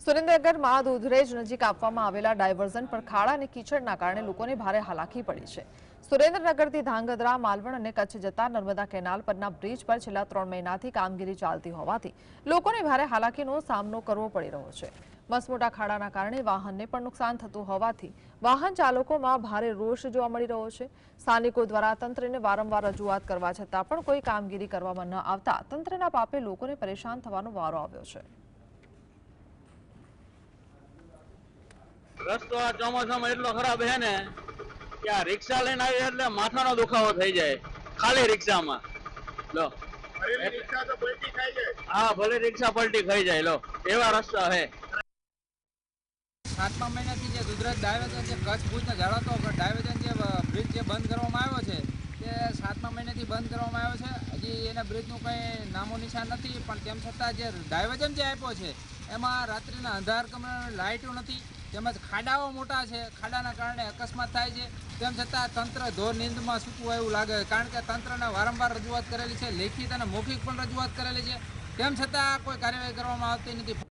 સુરેન્દ્રનગરમાં દૂધરેજ નજીક આપવામાં આવેલા ડાયવર્ઝન પર ખાડા અને કીચડના કારણે લોકોને ભારે હાલાકી પડી છે। સુરેન્દ્રનગરથી ધાંગધ્રા, માલવણ અને કચ્છ જતા નર્મદા કેનાલ પરના બ્રિજ પર છેલ્લા 3 મહિનાથી કામગીરી ચાલતી હોવાથી લોકોને ભારે હાલાકીનો સામનો કરવો પડી રહ્યો છે। મસમોટા ખાડાના કારણે વાહનને પણ નુકસાન થતું હોવાથી વાહન ચાલકોમાં ભારે રોષ જોવા મળી રહ્યો છે। સ્થાનિકો દ્વારા તંત્રને વારંવાર રજૂઆત કરવા છતાં પણ કોઈ કામગીરી કરવામાં ન આવતા તંત્રના પાપે લોકોને પરેશાન થવાનો વારો આવ્યો છે। રસ્તો આ ચોમાસામાં એટલો ખરાબ છે ને કે આ રિક્ષા લઈને આવી એટલે માથાનો દુખાવો થઈ જાય ખાલી રિક્ષામાં। લો રિક્ષા તો પલટી ખાઈ જાય। હા, ભલે રિક્ષા પલટી ખાઈ જાય। લો એવા રસ્તા છે। 7મા મહિનાથી જે ગુજરાત ડાયવર્ઝન જે કચ્છ ભુજના જાળવતો ડાયવર્ઝન જે બ્રિજ જે બંધ કરવામાં આવ્યો છે તે 7મા મહિનાથી બંધ કરવામાં આવ્યો છે। હજી એના બ્રિજનું કંઈ નામો નિશાન નથી, પણ તેમ છતાં જે ડાયવર્ઝન જે આપ્યો છે એમાં રાત્રિના અંધારકારમાં લાઇટો નથી, તેમજ ખાડાઓ મોટા છે। ખાડાના કારણે અકસ્માત થાય છે। તેમ છતાં તંત્ર ધોર નીંદમાં સૂતું એવું લાગે, કારણ કે તંત્રને વારંવાર રજૂઆત કરેલી છે, લેખિત અને મૌખિક પણ રજૂઆત કરેલી છે, તેમ છતાં કોઈ કાર્યવાહી કરવામાં આવતી નથી।